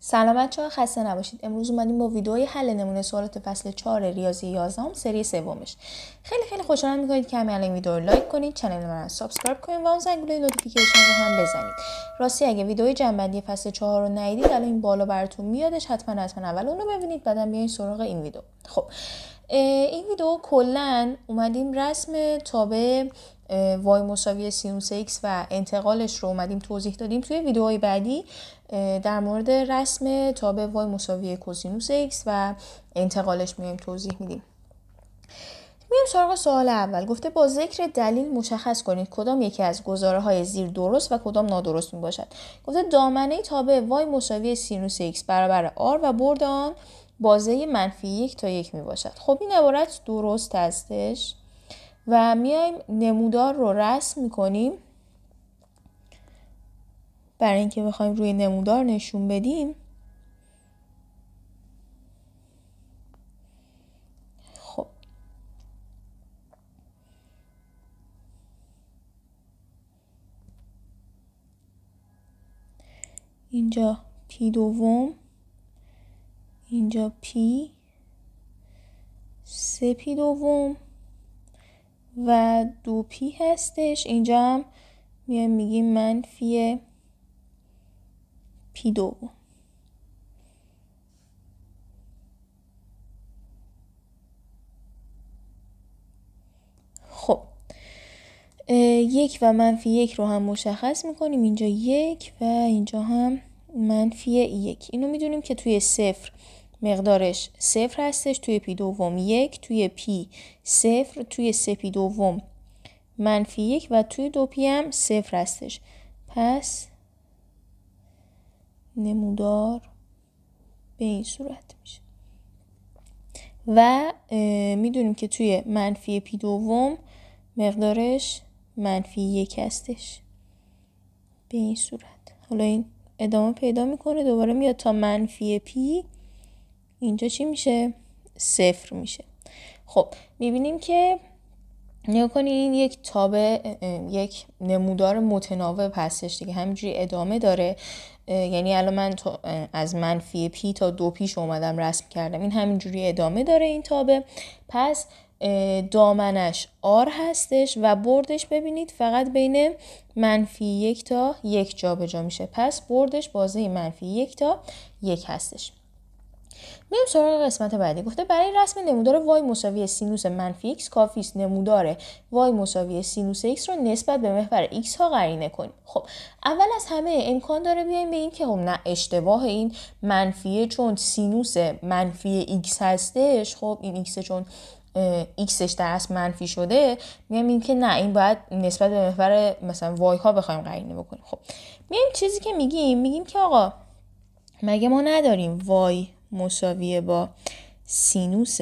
سلام بچه‌ها، خسته نباشید. امروز اومدیم با ویدئوی حل نمونه سوالات فصل 4 ریاضی 11 سری سومش. خیلی خوشحالم می‌کنید که همین الان ویدیو رو لایک کنید، کانال من رو سابسکرایب کنید و اون زنگوله نوتیفیکیشن رو هم بزنید. راستی اگه ویدئوی جنبندی فصل 4 رو ندیدید الان این بالا براتون میادش، حتما اول اون رو ببینید بعدم بیاین سراغ این ویدیو. خب این ویدیو کلاً اومدیم رسم تابع وای مساوی سینوس x و انتقالش رو اومدیم توضیح دادیم. توی ویدیوهای بعدی در مورد رسم تابع وای مساوی کوسینوس x و انتقالش میایم توضیح میدیم. میایم سراغ سوال اول. گفته با ذکر دلیل مشخص کنید کدام یکی از گزاره‌های زیر درست و کدام نادرست میباشد. گفته دامنه تابع وای مساوی سینوس x برابر r و برد آن بازه منفی 1 تا 1 میباشد. خب این عبارت درست هستش و میایم نمودار رو رسم میکنیم. برای اینکه بخوایم روی نمودار نشون بدیم، خب اینجا پی دوم، اینجا پی، سه پی دوم و دو پی هستش. اینجا هم میایم میگیم منفی پی دوم. خب یک و منفی 1 رو هم مشخص میکنیم. اینجا 1 و اینجا هم منفی 1. اینو میدونیم که توی صفر مقدارش 0 هستش، توی پی دوم 1، توی پی 0، توی سه پی دوم منفی 1 و توی دو پی هم 0 هستش. پس نمودار به این صورت میشه و میدونیم که توی منفی پی دوم مقدارش منفی 1 هستش به این صورت. حالا این ادامه پیدا میکنه، دوباره میاد تا منفی پی، اینجا چی میشه؟ 0 میشه. خب میبینیم که نگاه کنید این یک تابع، یک نمودار متناوب هستش دیگه، همینجوری ادامه داره. یعنی الان من از منفی پی تا دو پیش اومدم رسم کردم، این همینجوری ادامه داره این تابع. پس دامنش آر هستش و بردش ببینید فقط بین منفی 1 تا 1 جابجا میشه. پس بردش بازه منفی 1 تا 1 هستش. میریم سراغ قسمت بعدی. گفته برای رسم نمودار وای مساوی سینوس منفی x کافی است نمودار وای مساوی سینوس x رو نسبت به محور x ها قرینه کنیم. خب اول از همه امکان داره بیایم به این که خب نه، اشتباه این منفیه چون سینوس منفی x هستش. خب این x چون xش در اصل منفی شده، میگم این که نه، این باید نسبت به محور مثلا وای ها بخوایم قرینه بکنیم. خب میایم چیزی که میگیم که آقا مگه ما نداریم وای مساویه با سینوس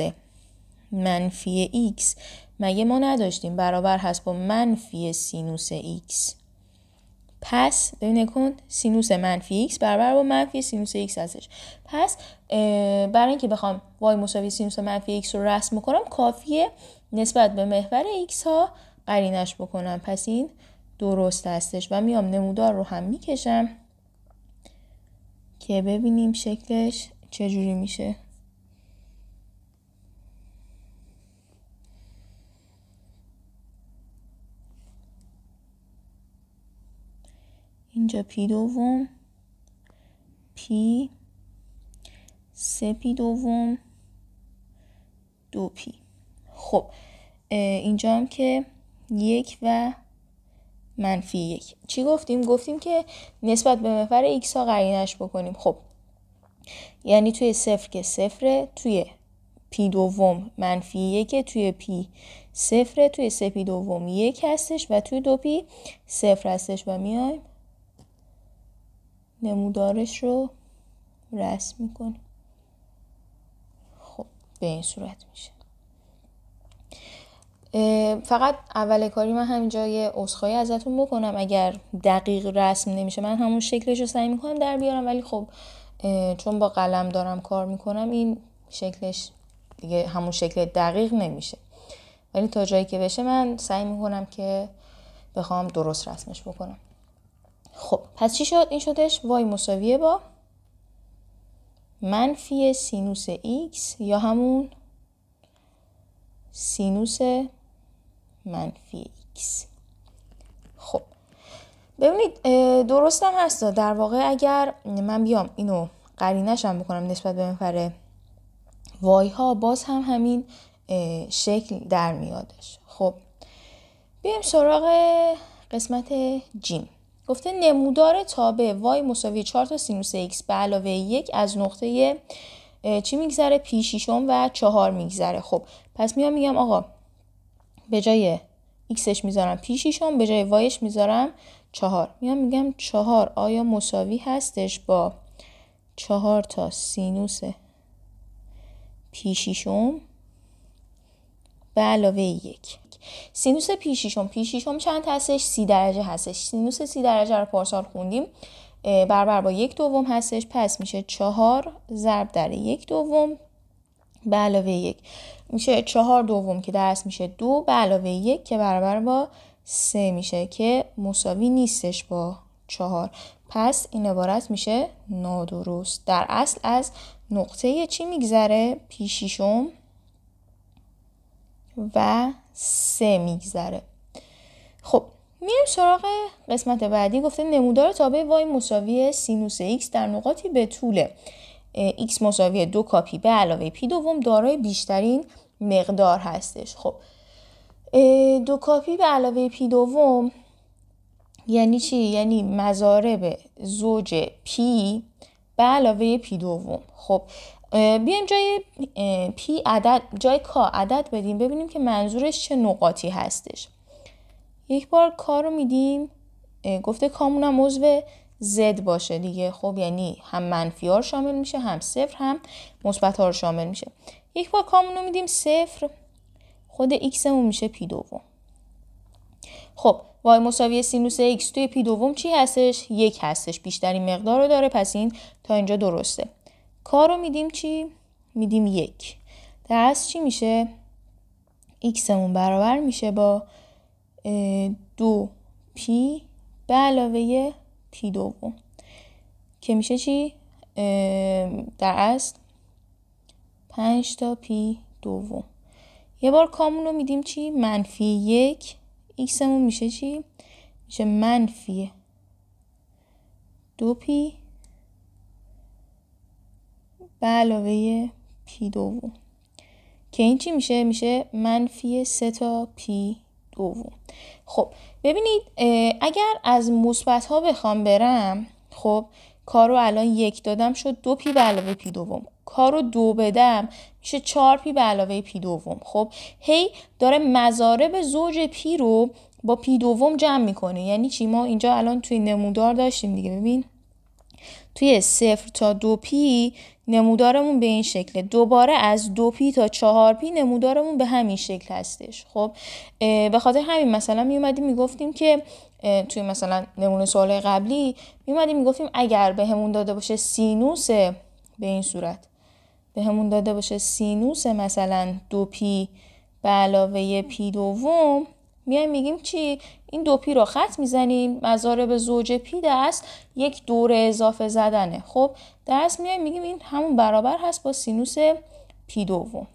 منفی x، مگه ما نداشتیم برابر هست با منفی سینوس x؟ پس ببین کن سینوس منفی x برابر با منفی سینوس x هستش. پس برای اینکه بخوام وای مساوی سینوس منفی x رو رسم کنم کافیه نسبت به محور x ها قرینش بکنم. پس این درست هستش و میام نمودار رو هم میکشم که ببینیم شکلش چجوری میشه. اینجا پی دوم، پی، سه پی دوم، دو پی. خب اینجا هم که 1 و منفی 1. چی گفتیم؟ گفتیم که نسبت به محور x ها قرینش بکنیم. خب یعنی توی صفر که صفره، توی پی دوم منفی 1، توی پی 0، توی سه پی دوم 1 هستش و توی دو پی 0 هستش و میایم نمودارش رو رسم میکنیم. خب به این صورت میشه. فقط اول کاری من همینجا یه عذرخواهی ازتون بکنم اگر دقیق رسم نمیشه. من همون شکلش رو سعی میکنم در بیارم، ولی خب چون با قلم دارم کار میکنم این شکلش دیگه همون شکل دقیق نمیشه، ولی تا جایی که بشه من سعی میکنم که بخوام درست رسمش بکنم. خب پس چی شد؟ این شدش وای مساویه با منفی سینوس x یا همون سینوس منفی x. خب ببینید درست هم هست. در واقع اگر من بیام اینو قرینش هم بکنم نسبت به محور وای ها، باز هم همین شکل در میادش. خب بیایم سراغ قسمت جیم. گفته نمودار تابع وای مساوی 4 تا سینوس x به علاوه 1 از نقطه چی میگذره؟ پی شیشم و 4 میگذره. خب پس میام میگم آقا به جای xش میذارم پی شیشم، به جای وایش میذارم 4. میام میگم 4 آیا مساوی هستش با 4 تا سینوس پی شیشم به علاوه 1. سینوس پی شیشم چند هستش؟ 30 درجه هستش. سینوس 30 درجه رو پارسال خوندیم برابر با 1/2 هستش. پس میشه 4 ضرب در 1/2 به علاوه 1 میشه 4/2 که در اصل میشه 2 به علاوه 1 که برابر با 3 میشه که مساوی نیستش با 4. پس این عبارت میشه نادرست. در اصل از نقطه چی میگذره؟ پی شیشم و 3 میگذره. خب میریم سراغ قسمت بعدی. گفته نمودار تابع وای مساوی سینوس x در نقاطی به طول x مساوی 2 کاپی به علاوه پی دوم دارای بیشترین مقدار هستش. خب 2 کاپی به علاوه پی دوم یعنی چی؟ یعنی مضارب زوج پی به علاوه پی دوم. خب بیایم جای پی عدد، جای کا عدد بدیم ببینیم که منظورش چه نقاطی هستش. یک بار کا رو میدیم، گفته کامون هم عضو زد باشه دیگه. خب یعنی هم منفی ها رو شامل میشه، هم صفر هم مثبت ها رو شامل میشه. یک بار کامون رو میدیم 0، خود x مون میشه پی دوم. خب وای مساوی سینوس x توی پی دوم چی هستش؟ 1 هستش، بیشترین مقدار رو داره. پس این تا اینجا درسته. کا رو میدیم چی؟ میدیم 1. در اصل چی میشه؟ x مون برابر میشه با 2 پی به علاوه پی دوم که میشه چی؟ در اصل 5 تا پی دوم. یه بار کامون رو میدیم چی؟ منفی 1. x مون میشه چی؟ میشه منفی 2 پی به علاوه پی دوم که این چی میشه؟ میشه منفی 3 تا پی دوم. خب ببینید اگر از مثبت ها بخوام برم، خب کارو الان 1 دادم شد 2 پی به علاوه پی دوم. کارو 2 بدم میشه 4 پی به علاوه پی دوم. خب هی داره مضارب زوج پی رو با پی دوم جمع میکنه. یعنی چی؟ ما اینجا الان توی نمودار داشتیم دیگه. ببین توی 0 تا 2 پی نمودارمون به این شکله. دوباره از 2 پی تا 4 پی نمودارمون به همین شکل هستش. خب به خاطر همین مثلا می اومدیم میگفتیم که توی مثلا نمونه سوال قبلی می اومدیم میگفتیم اگر به همون داده باشه سینوس، به این صورت به همون داده باشه سینوس مثلا 2 پی به علاوه پی دوم، میایم میگیم چی؟ این 2 پی رو خط میزنیم، مضارب زوج پی در اصل یک دوره اضافه زدنه. خب در اصل میایم میگیم این همون برابر هست با سینوس پی دوم.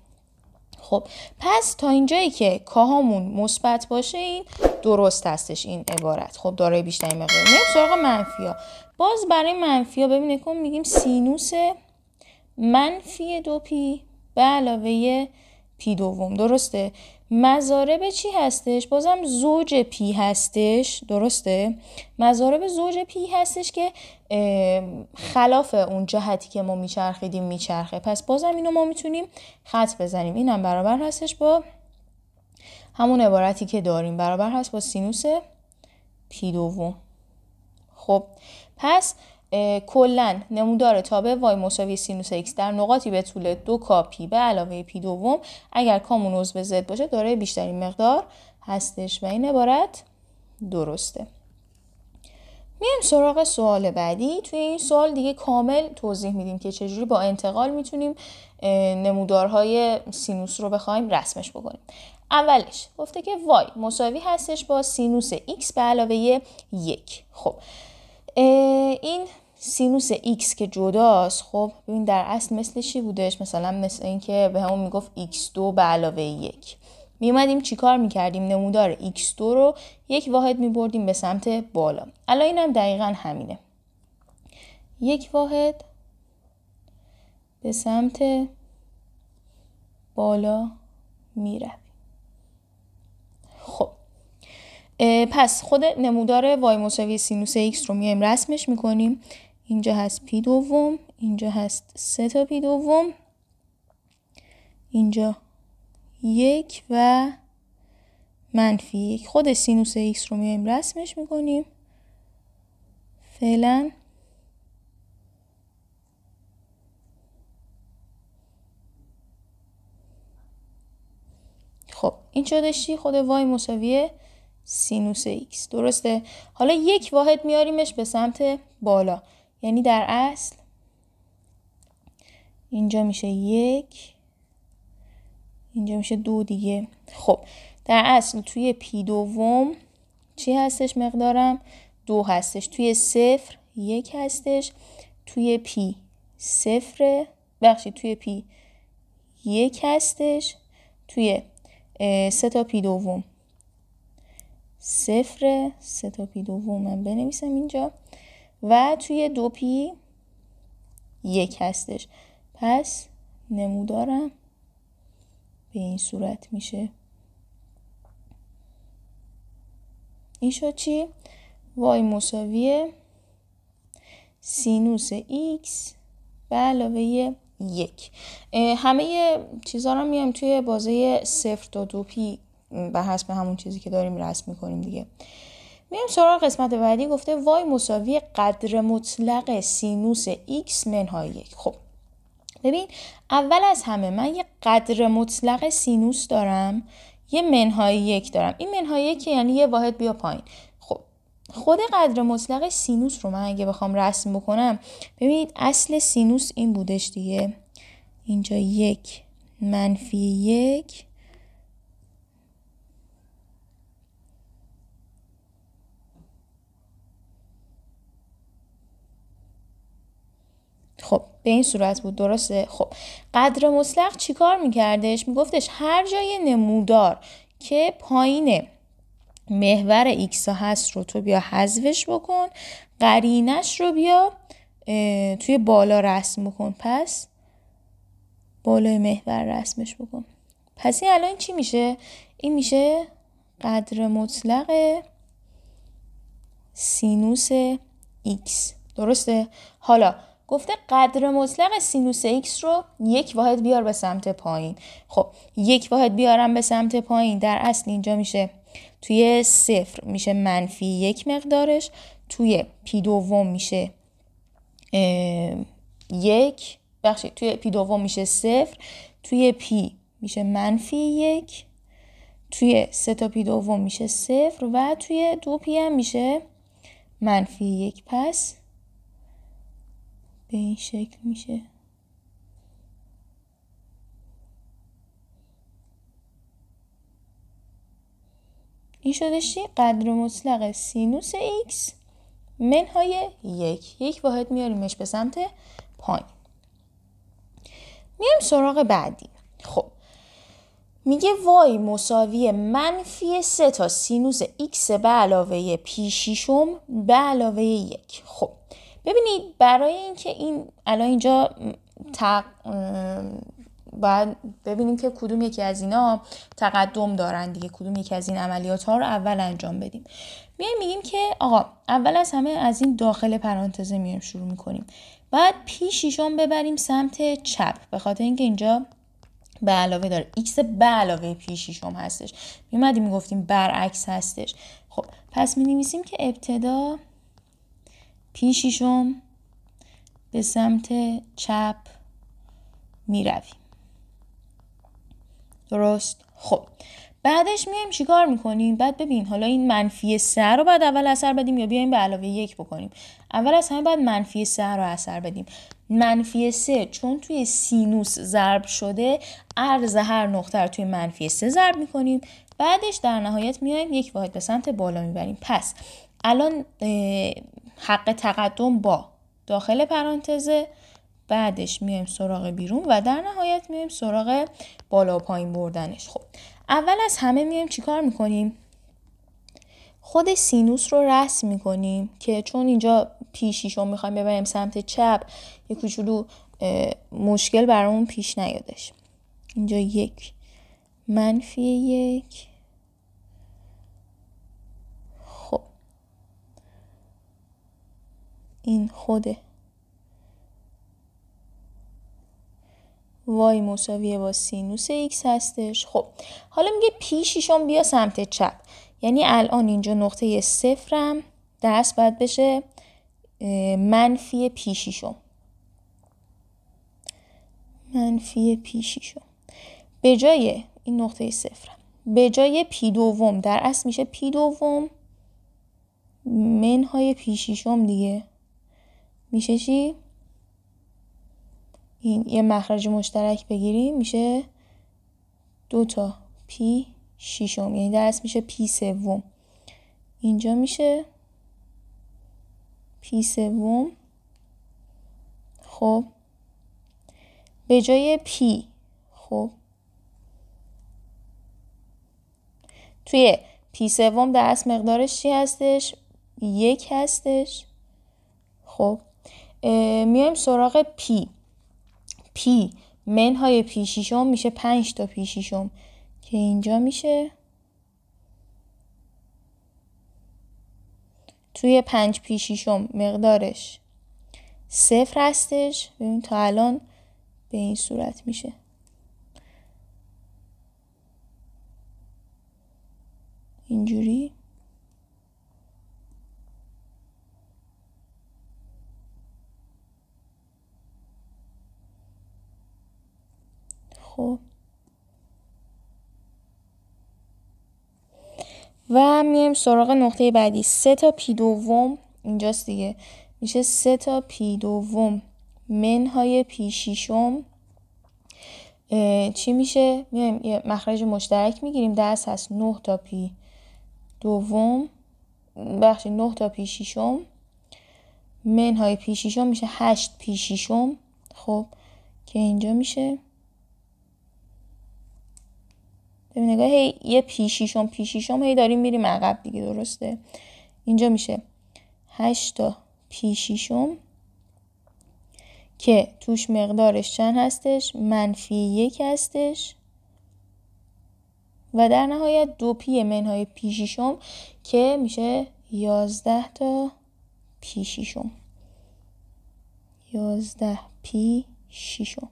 خب پس تا اینجایی که کاهامون مثبت باشه این درست هستش این عبارت. خب دارای بیشترین مقدار. میایم سراغ منفیا. باز برای منفیا ببینید که میگیم سینوس منفی 2 پی به علاوه پی دوم. درسته؟ مضارب چی هستش؟ بازم زوج پی هستش. درسته؟ مضارب زوج پی هستش که خلاف اون جهتی که ما میچرخیدیم میچرخه. پس بازم اینو ما میتونیم خط بزنیم. اینم برابر هستش با همون عبارتی که داریم، برابر هست با سینوس پی دوم. خب پس کلن نمودار تابع وای مساوی سینوس x در نقاطی به طول 2 کاپی به علاوه پی دوم اگر کامون عضو زد باشه دارای بیشترین مقدار هستش و این عبارت درسته. میایم سراغ سوال بعدی. توی این سوال دیگه کامل توضیح میدیم که چجوری با انتقال میتونیم نمودارهای سینوس رو بخوایم رسمش بکنیم. اولش گفته که وای مساوی هستش با سینوس x به علاوه 1. خب این سینوس x که جداست، خب ببین در اصل مثل چی بودش؟ مثلا مثل این که به همون میگفت x2 به علاوه 1. میومدیم چی کار میکردیم؟ نمودار x2 رو یک واحد میبردیم به سمت بالا. الان اینم دقیقا همینه، یک واحد به سمت بالا میره. خب پس خود نمودار y مساوی سینوس x رو میایم رسمش میکنیم. اینجا هست پی دوم، اینجا هست 3 تا پی دوم، اینجا 1 و -1. خود سینوس x رو میایم رسمش میکنیم. فعلا خب این شدش چی؟ خود y مساوی سینوس x. درسته؟ حالا یک واحد میاریمش به سمت بالا، یعنی در اصل اینجا میشه 1، اینجا میشه 2 دیگه. خب در اصل توی پی دوم چی هستش مقدارم؟ 2 هستش. توی 0 1 هستش. توی پی 0 توی پی 1 هستش. توی 3 تا پی دوم 0، 3 تا پی دوم من بنویسم اینجا، و توی 2 پی 1 هستش. پس نمودارم به این صورت میشه. این شد چی؟ y مساوی سینوس x به علاوه 1. همه چیزا رو میایم توی بازه 0 تا 2 پی به حسب همون چیزی که داریم رسم میکنیم دیگه. میایم سراغ قسمت بعدی. گفته y مساوی قدر مطلق سینوس x منهای 1. خب ببین اول از همه من یه قدر مطلق سینوس دارم، یه منهای 1 دارم. این منهای 1 یعنی یه واحد بیا پایین. خب خود قدر مطلق سینوس رو من اگه بخوام رسم بکنم، ببینید اصل سینوس این بودش دیگه، اینجا 1 -1 خب به این صورت بود. درسته؟ خب قدر مطلق چی کار میکردش؟ میگفتش هر جای نمودار که پایین محور x هست رو تو بیا حذفش بکن، قرینش رو بیا توی بالا رسم بکن. پس بالای محور رسمش بکن. پس این الان چی میشه؟ این میشه قدر مطلق سینوس x. درسته؟ حالا گفته قدر مطلق سینوس x رو یک واحد بیار به سمت پایین. خب یک واحد بیارم به سمت پایین، در اصل اینجا میشه توی 0 میشه -1 مقدارش، توی پی دوم میشه 1 توی پی دوم میشه 0، توی پی میشه -1، توی 3 تا پی دوم میشه 0 و توی 2 پی هم میشه -1. پس به این شکل میشه. این شدش چی؟ قدر مطلق سینوس x منهای 1. یک واحد میاریمش به سمت پایین. میایم سراغ بعدی. خب میگه y مساوی -3 تا سینوس x به علاوه پی شیشم به علاوه 1. خب ببینید برای اینکه این الان اینجا باید ببینیم که کدوم یکی از اینا تقدم دارن دیگه، کدوم یکی از این عملیات ها رو اول انجام بدیم. میگیم که آقا اول از همه از این داخل پرانتزه میایم شروع میکنیم، بعد پی شیشم ببریم سمت چپ، به خاطر اینکه اینجا به علاوه داره x به علاوه پی شیشم هستش. میومدیم میگفتیم برعکس هستش. خب پس مینویسیم که ابتدا پی شیشم به سمت چپ میرویم. درست؟ خب بعدش میایم چیکار میکنیم؟ بعد ببین حالا این -3 رو بعد اول اثر بدیم یا بیایم به علاوه 1 بکنیم؟ اول از همه بعد -3 رو اثر بدیم. -3 چون توی سینوس ضرب شده، عرض هر نقطه رو توی -3 ضرب میکنیم، بعدش در نهایت میایم یک واحد به سمت بالا میبریم. پس الان حق تقدم با داخل پرانتزه، بعدش میایم سراغ بیرون و در نهایت میایم سراغ بالا و پایین بردنش. خب اول از همه میایم چیکار میکنیم؟ خود سینوس رو رسم میکنیم که چون اینجا پیشیش رو میخوایم ببریم سمت چپ یه کوچولو مشکل برامون پیش نیادش. اینجا 1 -1. خب این خوده y مساویه با سینوس x هستش. خب حالا میگه پیشیشم بیا سمت چپ، یعنی الان اینجا نقطه صفرم درست باید بشه منفی پیشیشم. به جای این نقطه صفرم، به جای پی دوم در اصل میشه پی دوم منهای پیشیشم دیگه. میشه چی؟ این یه مخرج مشترک بگیریم میشه 2 تا پی شیشم، یعنی در اصل میشه پی سوم. اینجا میشه پی سوم. خب به جای پی، خب توی پی سوم در اصل مقدارش چی هستش؟ 1 هستش. خب میایم سراغ پی منهای پی شیشم میشه 5 تا پی شیشم که اینجا میشه توی 5 پی شیشم مقدارش 0 هستش. ببین تا الان به این صورت میشه. اینجوری. خب و میایم سراغ نقطه بعدی. 3 تا پی دوم اینجاست دیگه، میشه 3 تا پی دوم منهای پی شیشم. چی میشه؟ میایم یه مخرج مشترک میگیریم، درست هست 9 تا پی دوم 9 تا پی شیشم منهای پی شیشم میشه 8 پی شیشم. خب که اینجا میشه ببین نگاه، هی یه پی شیشم هی داریم میریم عقب دیگه، درسته؟ اینجا میشه 8 تا پی شیشم که توش مقدارش چند هستش؟ -1 هستش. و در نهایت 2 پی منهای پی شیشم که میشه 11 تا پی شیشم. 11 پی شیشم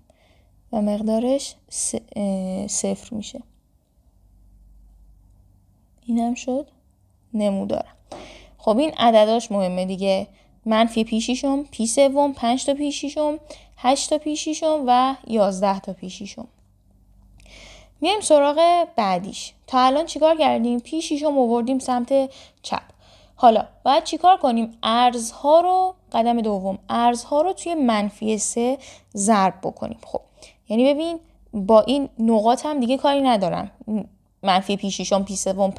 و مقدارش 0 میشه. اینم شد نمودارم. خب این عدداش مهمه دیگه. منفی پی شیشم، پی سوم، 5 تا پی شیشم، 8 تا پی شیشم و 11 تا پی شیشم. میایم سراغ بعدیش. تا الان چیکار کردیم؟ پی شیشم آوردیم سمت چپ. حالا باید چیکار کنیم؟ ارزها رو قدم دوم ارزها رو توی -3 ضرب بکنیم. خب یعنی ببین با این نقاط هم دیگه کاری ندارم. منفی پی شیشم، پی سوم،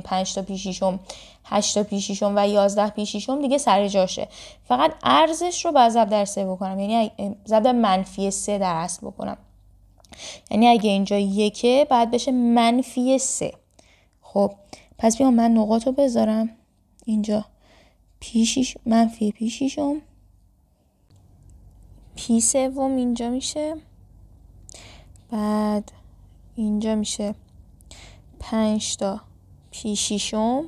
5 تا پی شیشم، 8 تا پی شیشم و 11 پی شیشم دیگه سر جاشه. فقط ارزش رو باید ضرب در 3 بکنم، یعنی ضرب در -3 در اصل بکنم. یعنی اگه اینجا 1 بعد بشه -3. خب پس بیام من نقاط رو بذارم اینجا. منفی پی شیشم، پی سوم اینجا میشه، بعد اینجا میشه 5 تا پی شیشم،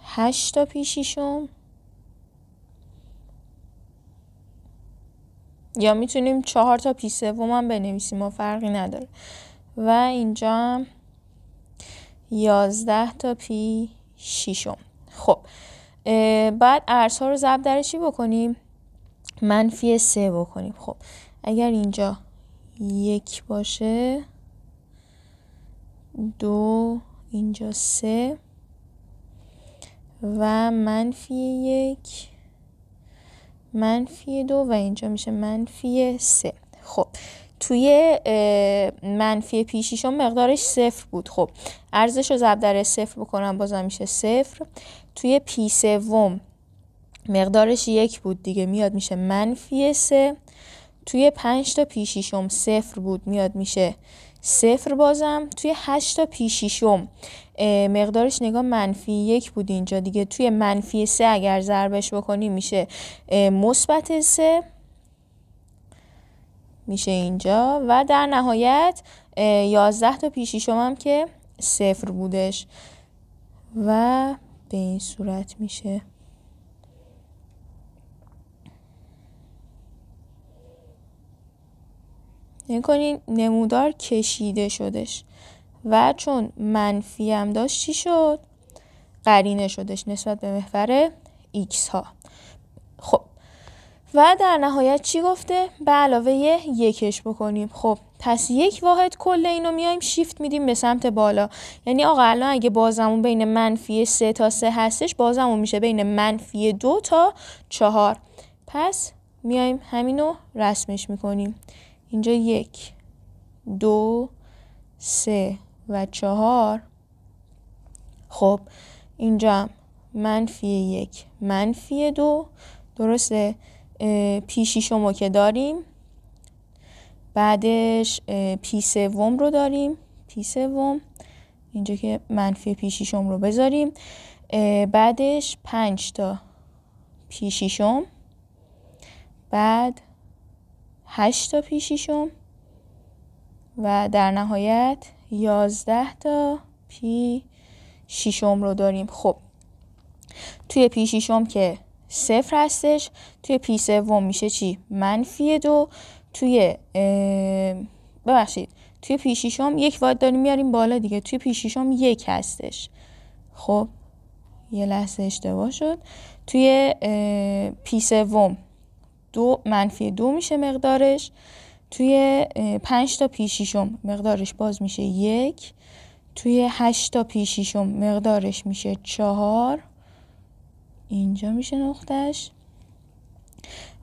8 تا پی شیشم، یا میتونیم 4 تا پی سوم هم بنویسیم، ما فرقی نداره. و اینجا هم 11 تا پی شیشم. خب بعد ارزها رو ضرب در چی بکنیم؟ -3 بکنیم. خب اگر اینجا 1 باشه، 2 اینجا 3 و -1 -2 و اینجا میشه -3. خب توی منفی پی شیشم مقدارش 0 بود. خب ارزش رو ضرب در 0 بکنم بازم میشه 0. توی پی سوم مقدارش 1 بود دیگه، میاد میشه -3. توی 5 تا پی شیشم 0 بود، میاد میشه 0 بازم. توی 8 تا پی شیشم مقدارش نگاه -1 بود اینجا دیگه، توی -3 اگر ضربش بکنیم میشه -3 میشه اینجا. و در نهایت 11 تا پی شیشم هم که 0 بودش و به این صورت میشه. نکنین نمودار کشیده شدش و چون منفی هم داشت چی شد؟ قرینه شدش نسبت به محور x ها. خب و در نهایت چی گفته؟ به علاوه 1 بکنیم. خب پس 1 واحد کل اینو میایم شیفت میدیم به سمت بالا. یعنی آقا الان اگه بازمون بین -3 تا 3 هستش، بازمون میشه بین -2 تا 4. پس میایم همینو رسمش میکنیم. اینجا 1 2 3 و 4. خب اینجا هم -1 -2 درسته. پی شیشمو که داریم، بعدش پی سوم رو داریم، پی سوم اینجا که منفی پی شیشم رو بذاریم، بعدش 5 تا پی شیشم، بعد 8 تا پی شیشم و در نهایت 11 تا پی شیشم رو داریم. خب توی پی شیشم که 0 هستش، توی پی سوم میشه چی؟ -2. توی توی پی شیشم 1 واحد داریم میاریم بالا دیگه، توی پی شیشم 1 هستش. خب یه لحظه اشتباه شد. توی پی سوم -2 میشه مقدارش. توی 5 تا پی شیشم مقدارش باز میشه 1. توی 8 تا پی شیشم مقدارش میشه 4. اینجا میشه نقطهش.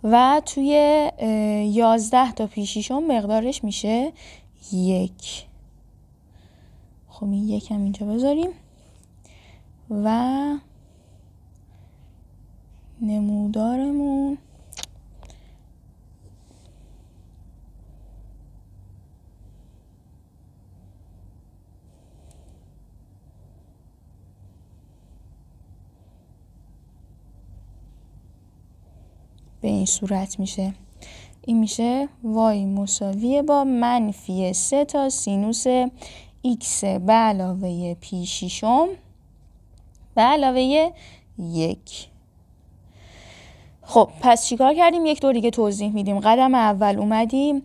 و توی 11 تا پی شیشم مقدارش میشه 1. خب این 1 هم اینجا بذاریم و نمودارمون به این صورت میشه. این میشه y مساویه با -3 تا سینوس x به علاوه پی شیشم به علاوه 1. خب پس چیکار کردیم؟ یک دور دیگه توضیح میدیم. قدم اول اومدیم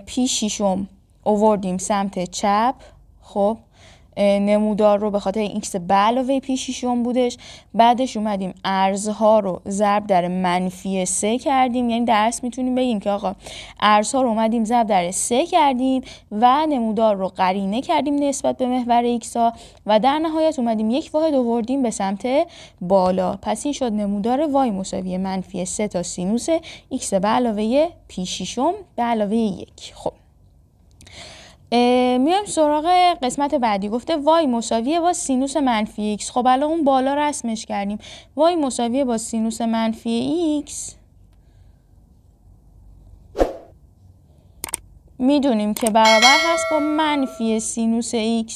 پی شیشم آوردیم سمت چپ. خب نمودار رو به خاطر x به علاوه پی شیشم بودش. بعدش اومدیم ارزها رو ضرب در -3 کردیم. یعنی در اصل میتونیم بگیم که آقا ارزها رو اومدیم ضرب در 3 کردیم و نمودار رو قرینه کردیم نسبت به محور x ها و در نهایت اومدیم 1 واحد آوردیم به سمت بالا. پس این شد نمودار y مساوی -3 تا سینوس x به علاوه پی شیشم به علاوه 1. خب میایم سراغ قسمت بعدی. گفته y مساویه با سینوس -x. خب الان اون بالا رسمش کردیم. y مساویه با سینوس -x میدونیم که برابر هست با منفی سینوس x.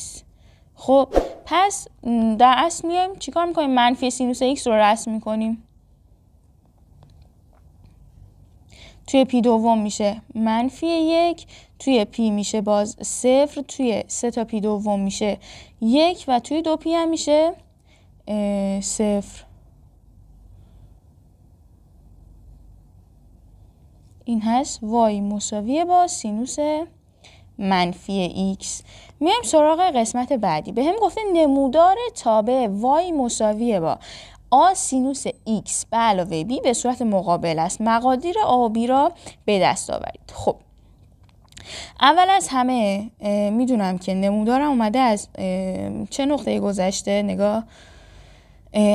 خب پس در اصل میایم چیکار میکنیم؟ منفی سینوس x رو رسم میکنیم. توی پی دوم میشه -1، توی پی میشه باز 0، توی 3 تا پی دوم میشه 1 و توی 2 پی هم میشه 0. این هست y مساویه با سینوس -x. میایم سراغ قسمت بعدی. به هم گفته نمودار تابع y مساویه با a سینوس x به علاوه b به صورت مقابل است. مقادیر a و b را به دست آورید. خب اول از همه میدونم که نمودارم اومده از چه نقطه گذشته؟ نگاه،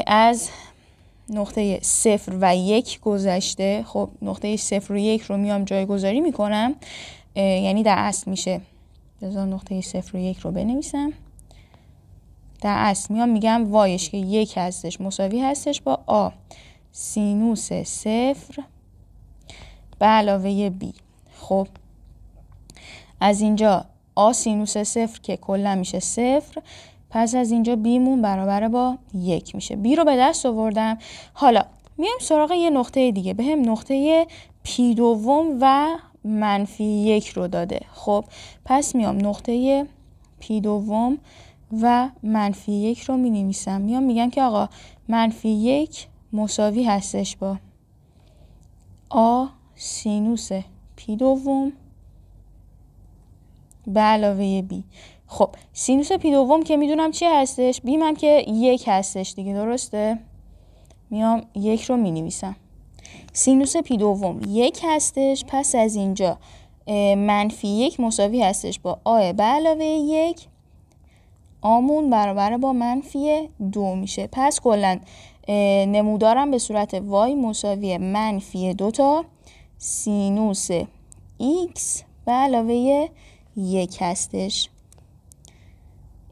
از نقطه 0 و 1 گذشته. خب نقطه 0 و 1 رو میام جایگذاری میکنم، یعنی در اصل میشه، بذار نقطه 0 و 1 رو بنویسم. در اصل میام میگم وایش که 1 هستش مساوی هستش با a سینوس صفر به علاوه بی. خب از اینجا آ سینوس صفر که کلا میشه صفر، پس از اینجا بیمون برابر با 1 میشه. بی رو به دست آوردم. حالا میایم سراغ یه نقطه دیگه. به هم نقطه پی دوم و منفی 1 رو داده. خب پس میام نقطه پی دوم و منفی 1 رو می نویسم. میام میگم که آقا منفی 1 مساوی هستش با آ سینوس پی دوم به علاوه بی. خب سینوس پی دوم که میدونم چی هستش، بیم هم که 1 هستش دیگه، درسته؟ میام 1 رو می نویسم. سینوس پی دوم 1 هستش، پس از اینجا منفی 1 مساوی هستش با آ به علاوه 1. آمون برابر با منفی 2 میشه. پس کلا نمودارم به صورت وای مساوی منفی 2 تا سینوس ایکس به علاوه 1 هستش.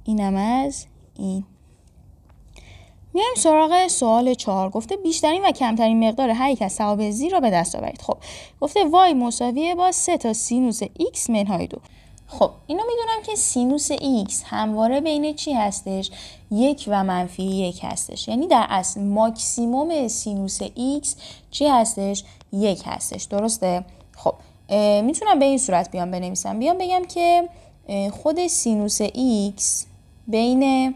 اینم از این. میایم سراغ سوال 4. گفته بیشترین و کمترین مقدار هر یک از ثوابت زیر را به دست آورید. خب گفته وای مساویه با 3 تا سینوس ایکس منهای 2. خب اینو میدونم که سینوس ایکس همواره بین چی هستش؟ 1 و منفی 1 هستش. یعنی در اصل ماکسیموم سینوس ایکس چی هستش؟ 1 هستش، درسته؟ خب میتونم به این صورت بیام بنویسم. بیام بگم که خود سینوس ایکس بین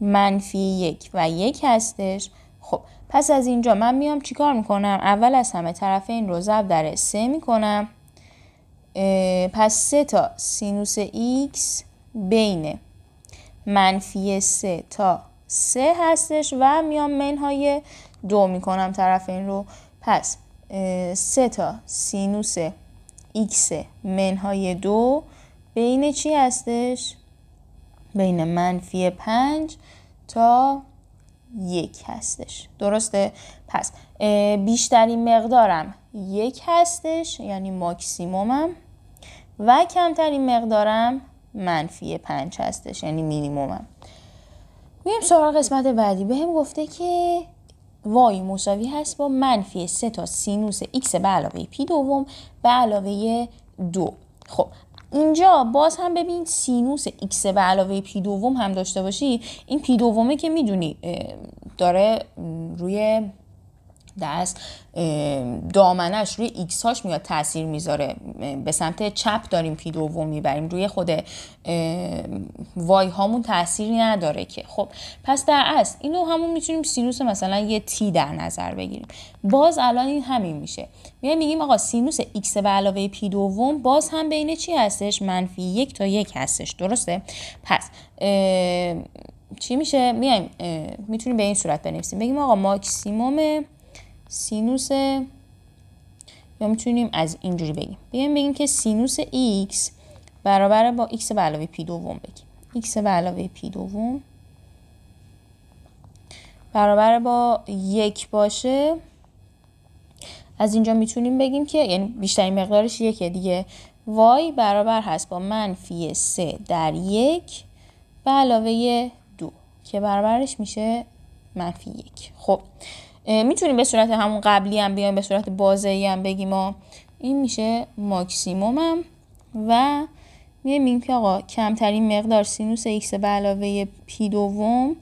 منفی 1 و 1 هستش. خب پس از اینجا من میام چیکار میکنم؟ اول از همه طرفین رو ضرب در 3 میکنم. پس 3 تا سینوس ایکس بین منفی 3 تا 3 هستش و میام منهای 2 میکنم طرفین رو. پس 3 تا سینوس ایکس منهای 2 بین چی هستش؟ بین منفی 5 تا 1 هستش، درسته؟ پس بیشترین مقدارم 1 هستش، یعنی ماکسیمومم، و کمترین مقدارم منفی 5 هستش، یعنی مینیمومم. میریم سراغ قسمت بعدی. به هم گفته که وای مساوی هست با منفی 3 تا سینوس ایکس به علاوه پی دوم به علاوه 2. خب اینجا باز هم ببین سینوس ایکس به علاوه پی دوم هم داشته باشی، این پی دومه که میدونی داره روی دست دامنش روی ایکس هاش میاد تاثیر میذاره. به سمت چپ داریم پی دوم میبریم، روی خود وای هامون تأثیری نداره که. خب پس در اصل اینو همون میتونیم سینوس مثلا یه تی در نظر بگیریم. باز الان این همین میشه. میگیم آقا سینوس ایکس به علاوه پی دوم باز هم بین چی هستش؟ منفی 1 تا 1 هستش، درسته؟ پس چی میشه؟ میتونیم به این صورت بنویسیم. بگیم آقا ماکسیموم سینوس، یا میتونیم از اینجوری بگیم که سینوس x برابر با x به علاوه پی دوم بگیم. x به علاوه پی دوم برابر با 1 باشه. از اینجا میتونیم بگیم که یعنی بیشترین مقدارش 1 دیگه. y برابر هست با منفی 3 در 1 به علاوه 2 که برابرش میشه منفی 1. خب میتونیم به صورت همون قبلی هم بیایم، به صورت بازه‌ای هم بگیم این میشه ماکسیمومم و میگیم که آقا کمترین مقدار سینوس ایکس به علاوه پی دوم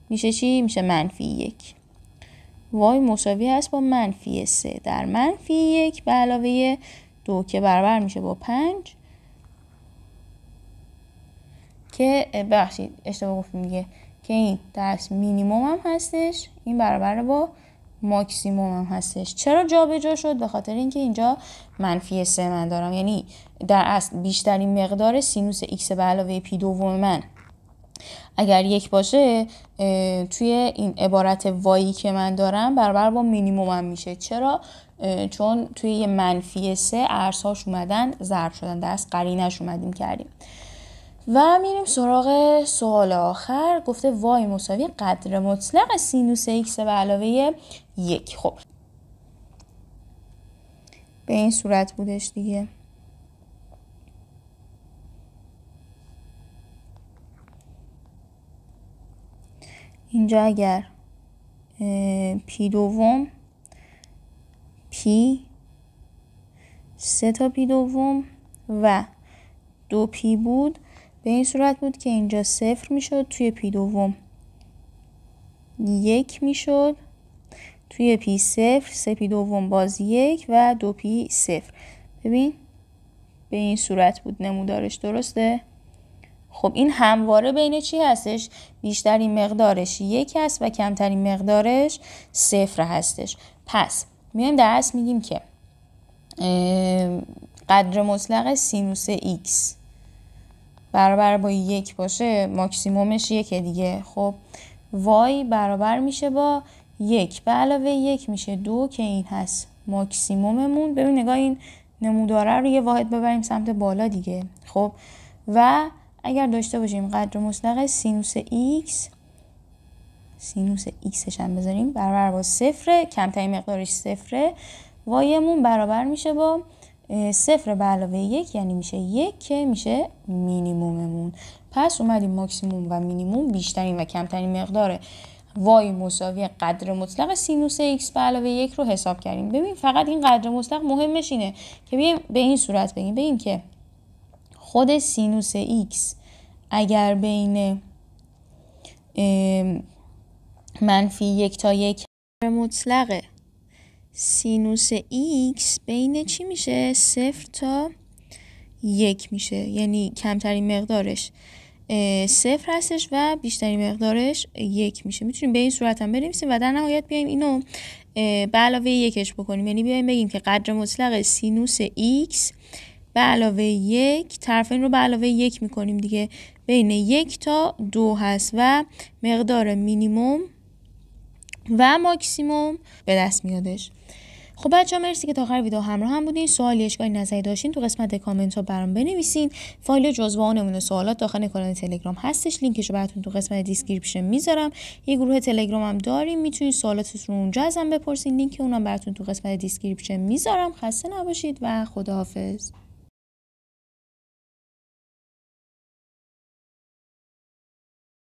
میشه چی؟ میشه منفی 1. وای مساوی هست با منفی 3 در منفی 1 به علاوه 2 که برابر میشه با 5 که ببخشید اشتباه گفتم دیگه، که این در اصل مینیموم هم هستش، این برابر با ماکسیموم هم هستش. چرا جابجا شد؟ به خاطر اینکه اینجا منفی 3 من دارم، یعنی در اصل بیشترین مقدار سینوس ایکس به علاوه پی دوم من اگر 1 باشه توی این عبارت وایی که من دارم برابر با مینیموم میشه. چرا؟ چون توی یه منفی 3 ارزهاش اومدن ضرب شدن، در اصل قرینش اومدیم کردیم. و میریم سراغ سوال آخر. گفته وای مساوی قدر مطلق سینوس ایکس به علاوه 1. خب به این صورت بودش دیگه. اینجا اگر پی دوم پی 3 تا پی دوم و 2 پی بود. به این صورت بود که اینجا 0 میشد، توی پی دوم 1 میشد، توی پی 0 3 پی دوم باز 1 و 2 پی 0. ببین به این صورت بود نمودارش، درسته؟ خب این همواره بین چی هستش؟ بیشترین مقدارش 1 هست و کمترین مقدارش 0 هستش. پس میایم در اصل میگیم که قدر مطلق سینوس x برابر با 1 باشه، ماکسیمومش 1 دیگه. خب y برابر میشه با 1 به علاوه 1 میشه 2 که این هست ماکسیموممون. ببین نگاه این نموداره رو یه واحد ببریم سمت بالا دیگه. خب و اگر داشته باشیم قدر مطلق سینوس xش هم بذاریم برابر با 0، کمترین مقدارش 0، وایمون برابر میشه با 0 به علاوه 1 یعنی میشه 1 که میشه مینیموممون. پس اومدیم ماکسیموم و مینیموم بیشترین و کمترین مقدار وای مساوی قدر مطلق سینوس x به علاوه 1 رو حساب کردیم. ببین فقط این قدر مطلق مهمش اینه که بیایم به این صورت بگیم که خود سینوس x اگر بین -1 تا 1 مطلق سینوس x بین چی میشه؟ 0 تا 1 میشه، یعنی کمترین مقدارش 0 هستش و بیشترین مقدارش 1 میشه. میتونیم به این صورت هم بنویسیم و در نهایت بیایم اینو به علاوه 1ش بکنیم، یعنی بیایم بگیم که قدر مطلق سینوس x به علاوه 1 طرفین رو به علاوه 1 میکنیم دیگه، بین 1 تا 2 هست و مقدار مینیموم و ماکسیموم به دست میادش. خب بچه‌ها مرسی که تا آخر ویدیو همراه هم بودین. سوالی اشکالی نظری داشتین تو قسمت کامنت ها برام بنویسین. فایل جزوه نمونه سوالات داخل کانال تلگرام هستش، لینکش رو براتون تو قسمت دیسکریپشن میذارم. یه گروه تلگرام هم داریم، میتونید سوالاتتون رو اونجا ازم بپرسین، لینک اونم براتون تو قسمت دیسکریپشن میذارم. خسته نباشید و خداحافظ.